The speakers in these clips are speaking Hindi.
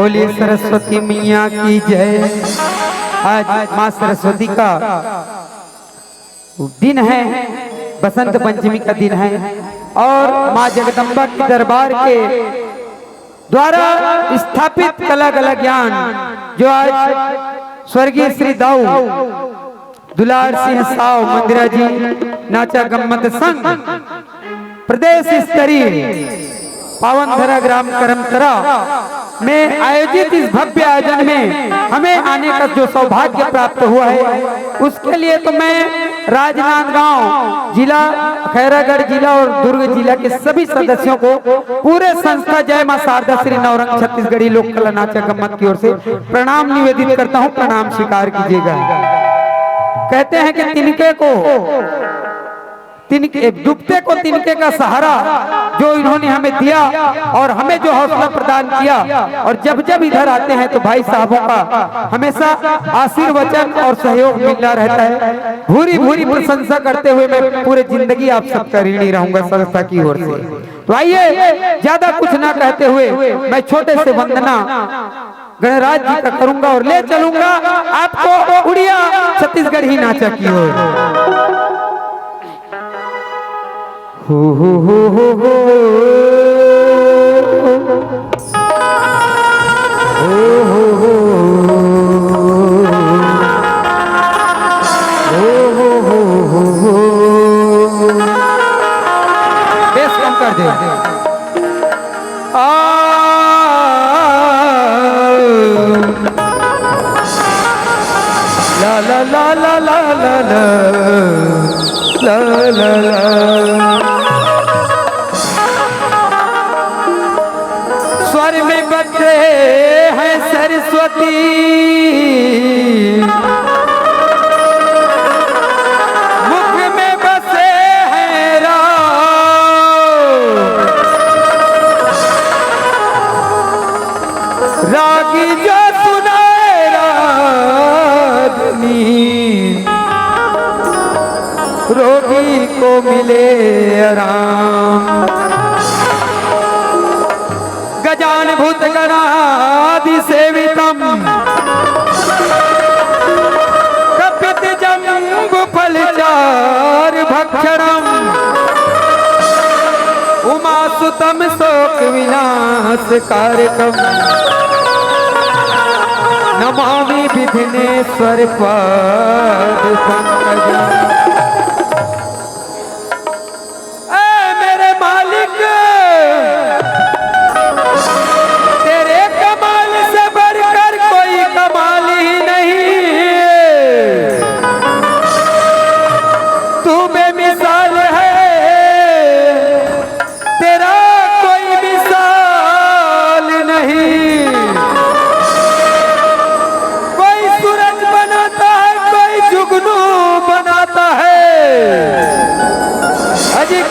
बोलिए सरस्वती मैया की जय। आज माँ सरस्वती का दिन है, बसंत पंचमी का दिन है और माँ जगदम्बा के दरबार के द्वारा स्थापित कला कला ज्ञान जो आज स्वर्गीय श्री दाऊ दुलार सिंह साव मंदिरा जी नाचा गम्मत संघ प्रदेश स्तरीय पावनधरा ग्राम करमतरा में आयोजित इस भव्य आयोजन में हमें आने का जो सौभाग्य प्राप्त हुआ है, उसके लिए तो मैं राजनांदगांव जिला, खैरागढ़ जिला और दुर्ग जिला के सभी सदस्यों को, पूरे संस्था जय मां शारदा श्री नवरंग छत्तीसगढ़ी लोक कला नाचा गम्मत की ओर से प्रणाम निवेदित करता हूं। प्रणाम स्वीकार कीजिएगा। कहते हैं कि डूबते को तिनके का सहारा जो इन्होंने हमें दिया और हमें जो हौसला प्रदान किया, और जब जब इधर आते हैं तो भाई साहबों का हमेशा आशीर्वचन और सहयोग मिलता रहता है। भूरी भूरी प्रशंसा करते हुए मैं पूरे जिंदगी आप सबका ऋणी रहूंगा संस्था की ओर से। तो आइए ज्यादा कुछ ना कहते हुए मैं छोटे से वंदना गणराज जी का करूंगा और ले चलूंगा आपको उड़िया छत्तीसगढ़ ही नाचा की ओर। हो बेस कम कर दे। ला ला ला ला ला ला ला ला ला। स्वर में बसे हैं सरस्वती, मुख में बसे हैं राग, रागी जो सुनाए रागनी, रोगी को मिले आराम। गजान भूत गणादि सेवितम, कपित जम्बु फलचार भक्षणम, उमासुतम शोक विनाश कारकम, नमामि विघ्नेश्वर पाद पंकजम। मेरे मालिक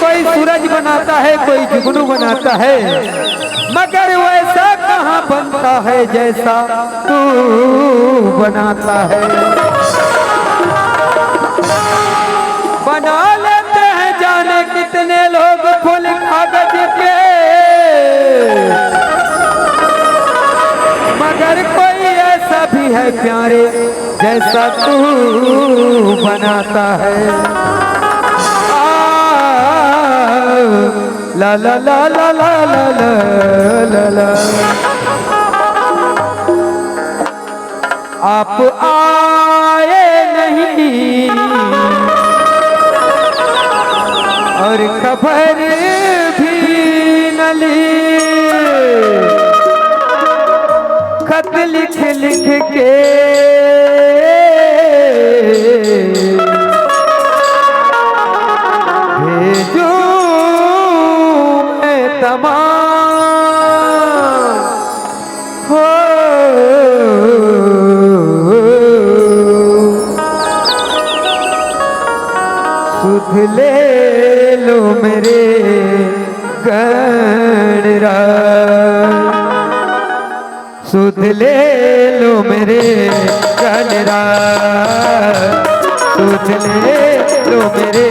कोई सूरज बनाता है, कोई जुगनू बनाता है, मगर वैसा कहाँ बनता है जैसा तू बनाता है। बना लेते हैं जाने कितने लोग फूल कागज के, मगर कोई ऐसा भी है प्यारे जैसा तू बनाता है। ला ला ला ला ला ला ला ला। आप आए नहीं और खबर भी न ली, खत लिख लिख के भेजो हो। सुध ले लो मेरे गणराज, सुध ले लो मेरे गणराज, सुध ले लो मेरे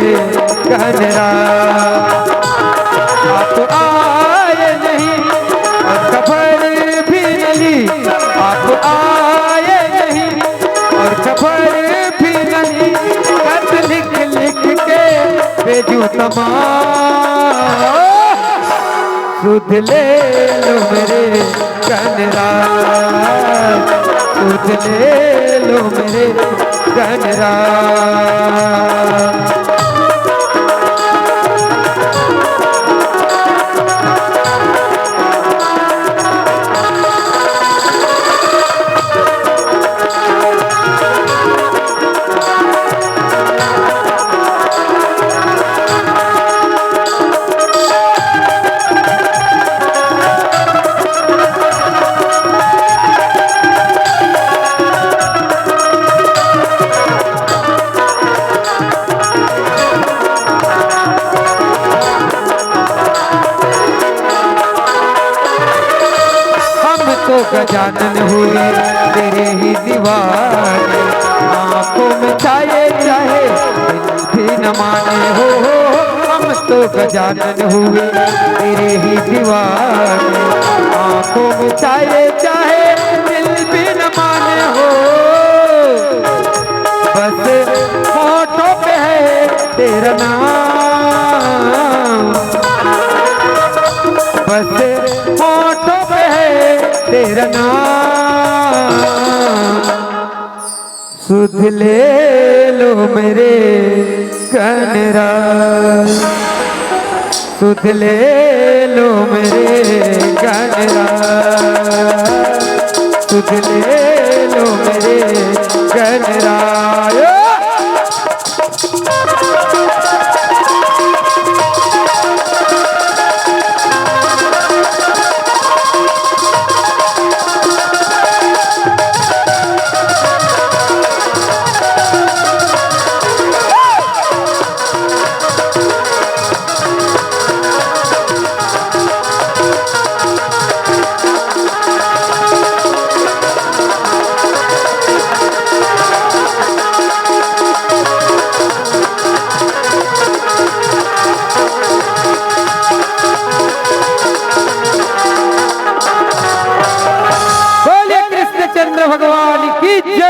गणराज। आप आए नहीं और खबर भी नहीं, समान, सुध ले लो मेरे गणराज, सुध ले लो मेरे गणराज। तो गजानन हुए तेरे ही दीवाने, आंखों में छाए चाहे दिल भी न माने हो। हम तो गजानन हुए तेरे ही दीवाने, आंखों में छाए चाहे दिल भी न माने हो। बस होठों पे है तेरा नाम, बस होठों पे है तेरा नाम, सुध ले लो मेरे गणराज, सुध ले लो मेरे गणराज, सुध ले लो मेरे गणराज। भगवान की जय।